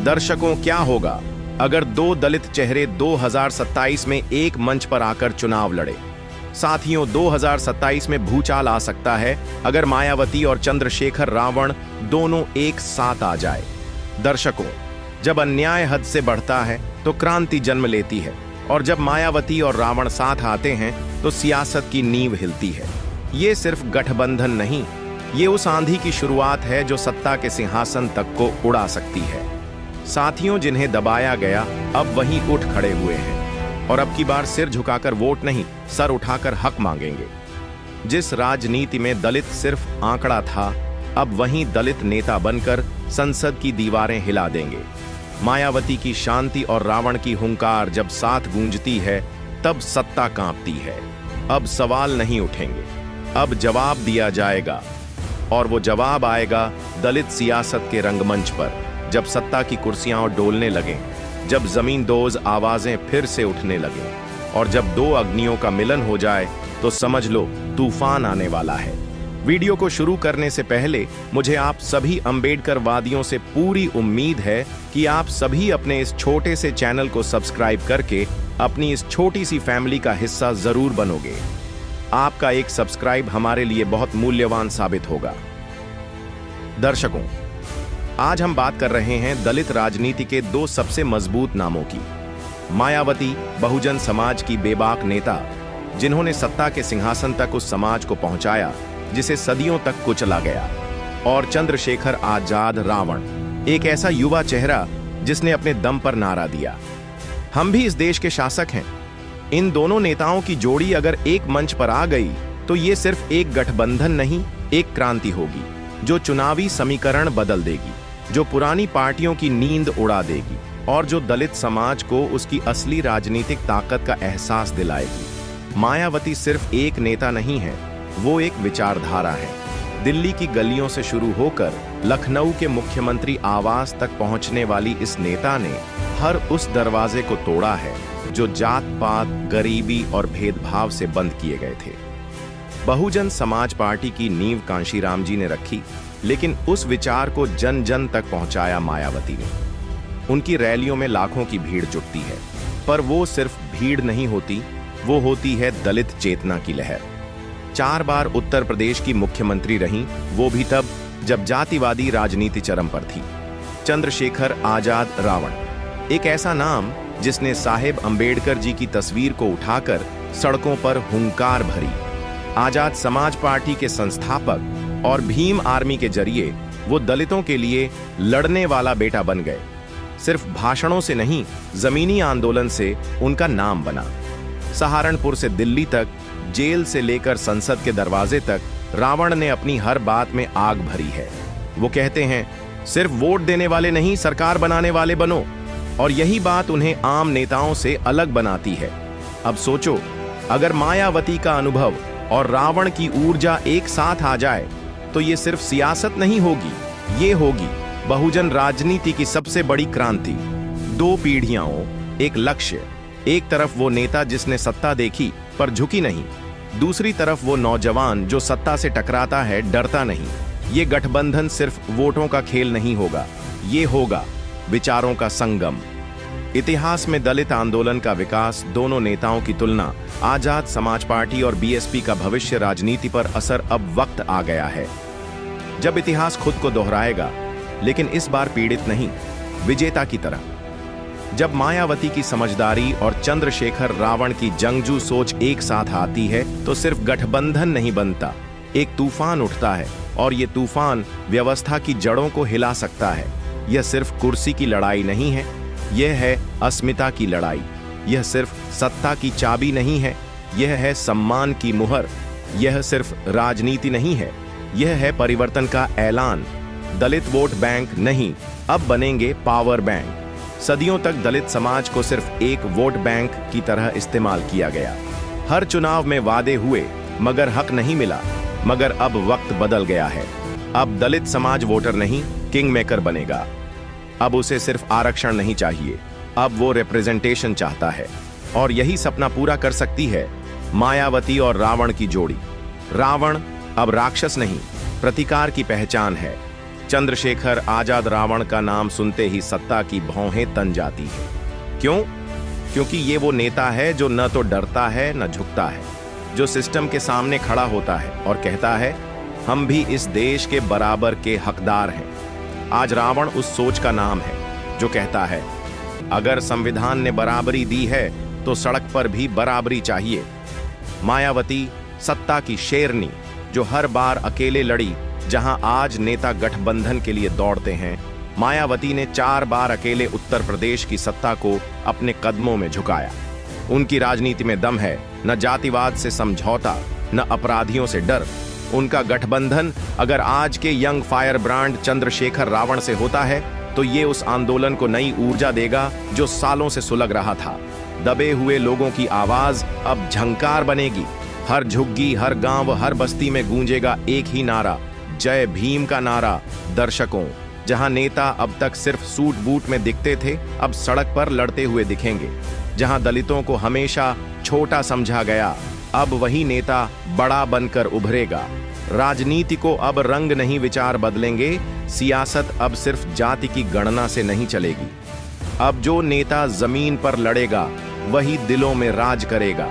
दर्शकों, क्या होगा अगर दो दलित चेहरे 2027 में एक मंच पर आकर चुनाव लड़े? साथियों, 2027 में भूचाल आ सकता है अगर मायावती और चंद्रशेखर रावण दोनों एक साथ आ जाए। दर्शकों, जब अन्याय हद से बढ़ता है तो क्रांति जन्म लेती है, और जब मायावती और रावण साथ आते हैं तो सियासत की नींव हिलती है। ये सिर्फ गठबंधन नहीं, ये उस आंधी की शुरुआत है जो सत्ता के सिंहासन तक को उड़ा सकती है। साथियों, जिन्हें दबाया गया अब वहीं उठ खड़े हुए हैं, और अब की बार सिर झुकाकर वोट नहीं, सर उठाकर हक मांगेंगे। जिस राजनीति में दलित सिर्फ आंकड़ा था, अब वहीं दलित नेता बनकर संसद की दीवारें हिला देंगे। मायावती की शांति और रावण की हुंकार जब साथ गूंजती है तब सत्ता कांपती है। अब सवाल नहीं उठेंगे, अब जवाब दिया जाएगा, और वो जवाब आएगा दलित सियासत के रंगमंच पर, जब सत्ता की कुर्सियां डोलने लगें, जब जमींदोज आवाजें फिर से उठने लगें, और जब दो अग्नियों का मिलन हो जाए तो समझ लो तूफान आने वाला है। वीडियो को शुरू करने से पहले मुझे आप सभी अंबेडकरवादियों से पूरी उम्मीद है कि आप सभी अपने इस छोटे से चैनल को सब्सक्राइब करके अपनी इस छोटी सी फैमिली का हिस्सा जरूर बनोगे। आपका एक सब्सक्राइब हमारे लिए बहुत मूल्यवान साबित होगा। दर्शकों, आज हम बात कर रहे हैं दलित राजनीति के दो सबसे मजबूत नामों की। मायावती, बहुजन समाज की बेबाक नेता, जिन्होंने सत्ता के सिंहासन तक उस समाज को पहुंचाया जिसे सदियों तक कुचला गया, और चंद्रशेखर आजाद रावण, एक ऐसा युवा चेहरा जिसने अपने दम पर नारा दिया, हम भी इस देश के शासक हैं। इन दोनों नेताओं की जोड़ी अगर एक मंच पर आ गई तो ये सिर्फ एक गठबंधन नहीं, एक क्रांति होगी जो चुनावी समीकरण बदल देगी, जो पुरानी पार्टियों की नींद उड़ा देगी, और जो दलित समाज को उसकी असली राजनीतिक ताकत का एहसास दिलाएगी। मायावती सिर्फ एक नेता नहीं है, वो एक विचारधारा है। दिल्ली की गलियों से शुरू होकर लखनऊ के मुख्यमंत्री आवास तक पहुंचने वाली इस नेता ने हर उस दरवाजे को तोड़ा है जो जात पात, गरीबी और भेदभाव से बंद किए गए थे। बहुजन समाज पार्टी की नींव कांशीराम जी ने रखी, लेकिन उस विचार को जन जन तक पहुंचाया मायावती ने। उनकी रैलियों में लाखों की भीड़ जुटती है, पर वो सिर्फ भीड़ नहीं होती, वो होती है दलित चेतना की लहर। 4 बार उत्तर प्रदेश की मुख्यमंत्री रहीं, वो भी तब जब जातिवादी राजनीति चरम पर थी। चंद्रशेखर आजाद रावण, एक ऐसा नाम जिसने साहेब अंबेडकर जी की तस्वीर को उठाकर सड़कों पर हुंकार भरी। आजाद समाज पार्टी के संस्थापक और भीम आर्मी के जरिए वो दलितों के लिए लड़ने वाला बेटा बन गए। सिर्फ भाषणों से नहीं, जमीनी आंदोलन से उनका नाम बना। सहारनपुर से दिल्ली तक, जेल से लेकर संसद के दरवाजे तक, रावण ने अपनी हर बात में आग भरी है। वो कहते हैं, सिर्फ वोट देने वाले नहीं, सरकार बनाने वाले बनो, और यही बात उन्हें आम नेताओं से अलग बनाती है। अब सोचो, अगर मायावती का अनुभव और रावण की ऊर्जा एक साथ आ जाए तो ये सिर्फ सियासत नहीं होगी, ये होगी बहुजन राजनीति की सबसे बड़ी क्रांति। 2 पीढ़ियां, एक लक्ष्य। एक तरफ वो नेता जिसने सत्ता देखी पर झुकी नहीं, दूसरी तरफ वो नौजवान जो सत्ता से टकराता है, डरता नहीं। ये गठबंधन सिर्फ वोटों का खेल नहीं होगा, ये होगा विचारों का संगम। इतिहास में दलित आंदोलन का विकास, दोनों नेताओं की तुलना, आजाद समाज पार्टी और बीएसपी का भविष्य राजनीति पर असर, अब वक्त आ गया है जब इतिहास खुद को दोहराएगा, लेकिन इस बार पीड़ित नहीं, विजेता की तरह। जब मायावती की समझदारी और चंद्रशेखर रावण की जंगजू सोच एक साथ आती है तो सिर्फ गठबंधन नहीं बनता, एक तूफान उठता है, और ये तूफान व्यवस्था की जड़ों को हिला सकता है। यह सिर्फ कुर्सी की लड़ाई नहीं है, यह है अस्मिता की लड़ाई। यह सिर्फ सत्ता की चाबी नहीं है, यह है सम्मान की मुहर। यह सिर्फ राजनीति नहीं है, यह है परिवर्तन का ऐलान। दलित वोट बैंक नहीं, अब बनेंगे पावर बैंक। सदियों तक दलित समाज को सिर्फ एक वोट बैंक की तरह इस्तेमाल किया गया। हर चुनाव में वादे हुए मगर हक नहीं मिला, मगर अब वक्त बदल गया है। अब दलित समाज वोटर नहीं, किंग मेकर बनेगा। अब उसे सिर्फ आरक्षण नहीं चाहिए, अब वो रिप्रेजेंटेशन चाहता है, और यही सपना पूरा कर सकती है मायावती और रावण की जोड़ी। रावण अब राक्षस नहीं, प्रतिकार की पहचान है। चंद्रशेखर आजाद रावण का नाम सुनते ही सत्ता की भौहें तन जाती है। क्यों? क्योंकि ये वो नेता है जो न तो डरता है न झुकता है, जो सिस्टम के सामने खड़ा होता है और कहता है हम भी इस देश के बराबर के हकदार हैं। आज रावण उस सोच का नाम है जो कहता है अगर संविधान ने बराबरी दी है तो सड़क पर भी बराबरी चाहिए। मायावती सत्ता की शेरनी जो हर बार अकेले लड़ी, जहां आज नेता गठबंधन के लिए दौड़ते हैं। मायावती ने 4 बार अकेले उत्तर प्रदेश की सत्ता को अपने कदमों में झुकाया। उनकी राजनीति में दम है, न जातिवाद से समझौता, न अपराधियों से डर। उनका गठबंधन अगर आज के young firebrand Chandrashekhar Ravan से होता है तो ये उस आंदोलन को नई ऊर्जा देगा जो सालों से सुलग रहा था। दबे हुए लोगों की आवाज अब झंकार बनेगी। हर झुग्गी, हर गांव, हर बस्ती में गूंजेगा एक ही नारा, जय भीम का नारा। दर्शकों, जहां नेता अब तक सिर्फ सूट बूट में दिखते थे, अब सड़क पर लड़ते हुए दिखेंगे। जहां दलितों को हमेशा छोटा समझा गया, अब वही नेता बड़ा बनकर उभरेगा। राजनीति को अब रंग नहीं, विचार बदलेंगे। सियासत अब सिर्फ जाति की गणना से नहीं चलेगी। अब जो नेता जमीन पर लड़ेगा वही दिलों में राज करेगा।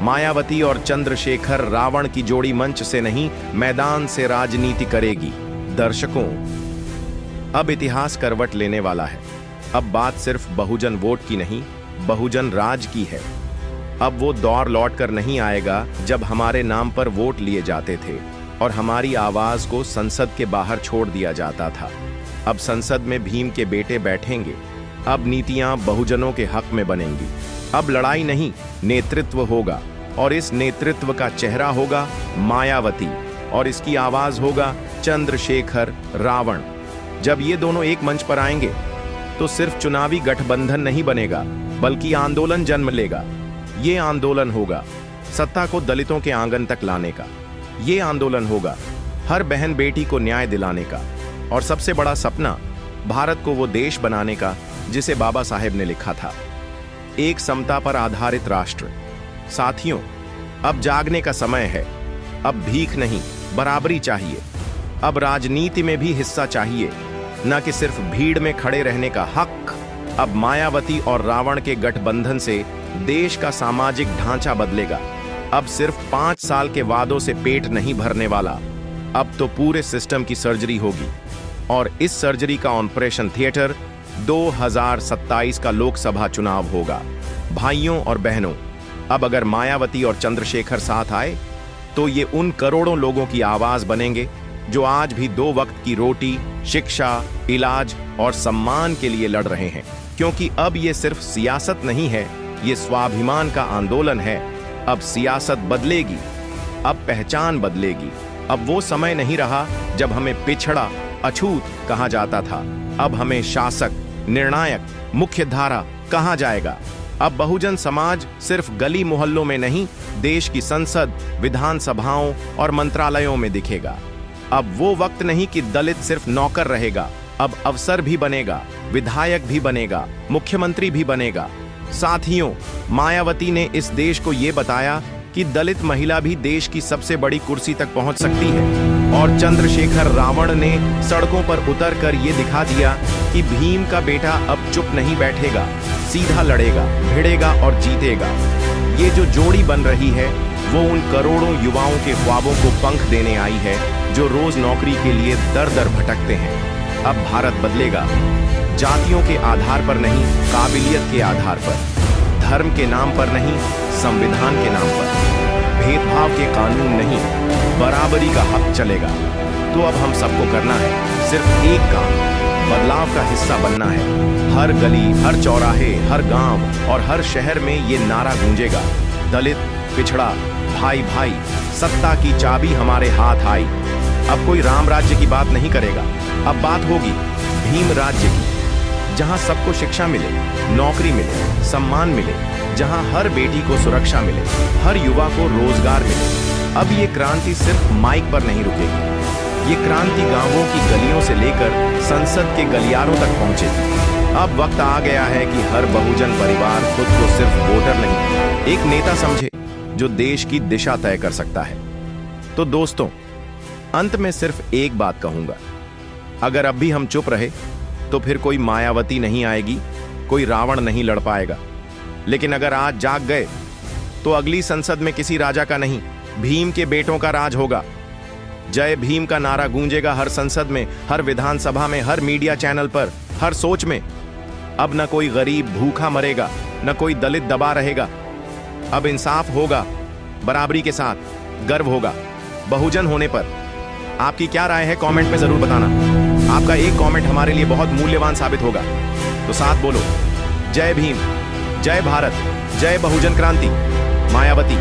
मायावती और चंद्रशेखर रावण की जोड़ी मंच से नहीं, मैदान से राजनीति करेगी। दर्शकों, अब इतिहास करवट लेने वाला है। अब बात सिर्फ बहुजन वोट की नहीं, बहुजन राज की है। अब वो दौर लौट कर नहीं आएगा जब हमारे नाम पर वोट लिए जाते थे और हमारी आवाज को संसद के बाहर छोड़ दिया जाता था। अब संसद में भीम के बेटे बैठेंगे। अब नीतियां बहुजनों के हक में बनेंगी। अब लड़ाई नहीं, नेतृत्व होगा, और इस नेतृत्व का चेहरा होगा मायावती और इसकी आवाज होगा चंद्रशेखर रावण। जब ये दोनों एक मंच पर आएंगे तो सिर्फ चुनावी गठबंधन नहीं बनेगा, बल्कि आंदोलन जन्म लेगा। ये आंदोलन होगा सत्ता को दलितों के आंगन तक लाने का। ये आंदोलन होगा हर बहन बेटी को न्याय दिलाने का, और सबसे बड़ा सपना भारत को वो देश बनाने का जिसे बाबा साहेब ने लिखा था, एक समता पर आधारित राष्ट्र। साथियों, अब जागने का समय है। अब भीख नहीं, बराबरी चाहिए। अब राजनीति में भी हिस्सा चाहिए, न कि सिर्फ भीड़ में खड़े रहने का हक। अब मायावती और रावण के गठबंधन से देश का सामाजिक ढांचा बदलेगा। अब सिर्फ 5 साल के वादों से पेट नहीं भरने वाला, अब तो पूरे सिस्टम की सर्जरी होगी। और इस सर्जरी का ऑपरेशन थिएटर 2027 का लोकसभा चुनाव होगा। भाइयों और बहनों, अब अगर मायावती और चंद्रशेखर साथ आए तो ये उन करोड़ों लोगों की आवाज बनेंगे जो आज भी 2 वक्त की रोटी, शिक्षा, इलाज और सम्मान के लिए लड़ रहे हैं। क्योंकि अब ये सिर्फ सियासत नहीं है, ये स्वाभिमान का आंदोलन है। अब सियासत बदलेगी, अब पहचान बदलेगी। अब वो समय नहीं रहा जब हमें पिछड़ा, अछूत कहा जाता था। अब हमें शासक, निर्णायक, मुख्यधारा कहा जाएगा। अब बहुजन समाज सिर्फ गली मोहल्लों में नहीं, देश की संसद, विधानसभाओं और मंत्रालयों में दिखेगा। अब वो वक्त नहीं कि दलित सिर्फ नौकर रहेगा, अब अफसर भी बनेगा, विधायक भी बनेगा, मुख्यमंत्री भी बनेगा। साथियों, मायावती ने इस देश को ये बताया कि दलित महिला भी देश की सबसे बड़ी कुर्सी तक पहुंच सकती है। और चंद्रशेखर रावण ने सड़कों पर उतरकर ये दिखा दिया कि भीम का बेटा अब चुप नहीं बैठेगा, सीधा लड़ेगा, भिड़ेगा और जीतेगा। ये जो जोड़ी बन रही है वो उन करोड़ों युवाओं के ख्वाबों को पंख देने आई है जो रोज नौकरी के लिए दर दर भटकते हैं। अब भारत बदलेगा, जातियों के आधार पर नहीं, काबिलियत के आधार पर, धर्म के नाम पर नहीं, संविधान के नाम पर, भेदभाव के कानून नहीं, बराबरी का हक चलेगा। तो अब हम सबको करना है सिर्फ एक काम, बदलाव का हिस्सा बनना है। हर गली, हर चौराहे, हर गांव और हर शहर में ये नारा गूंजेगा, दलित, पिछड़ा, भाई भाई, सत्ता की चाबी हमारे हाथ आई। अब कोई राम राज्य की बात नहीं करेगा, अब बात होगी भीम राज्य की, जहां सबको शिक्षा मिले, नौकरी मिले, सम्मान मिले, जहां हर बेटी को सुरक्षा मिले, हर युवा को रोजगार मिले। अब ये क्रांति सिर्फ माइक पर नहीं रुकेगी, ये क्रांति गांवों की गलियों से लेकर संसद के गलियारों तक पहुंचेगी। अब वक्त आ गया है कि हर बहुजन परिवार खुद को सिर्फ वोटर नहीं, एक नेता समझे जो देश की दिशा तय कर सकता है। तो दोस्तों, अंत में सिर्फ एक बात कहूंगा, अगर अब भी हम चुप रहे तो फिर कोई मायावती नहीं आएगी, कोई रावण नहीं लड़ पाएगा। लेकिन अगर आज जाग गए तो अगली संसद में किसी राजा का नहीं, भीम के बेटों का राज होगा। जय भीम का नारा गूंजेगा हर संसद में, हर विधानसभा में, हर मीडिया चैनल पर, हर सोच में। अब न कोई गरीब भूखा मरेगा, न कोई दलित दबा रहेगा। अब इंसाफ होगा, बराबरी के साथ गर्व होगा बहुजन होने पर। आपकी क्या राय है कमेंट में जरूर बताना। आपका एक कमेंट हमारे लिए बहुत मूल्यवान साबित होगा। तो साथ बोलो, जय भीम, जय भारत, जय बहुजन क्रांति। मायावती,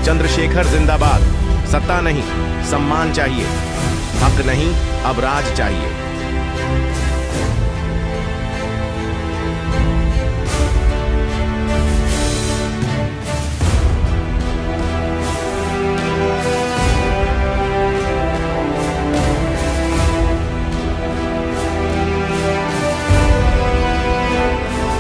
चंद्रशेखर जिंदाबाद। सत्ता नहीं, सम्मान चाहिए। हक नहीं, अब राज चाहिए।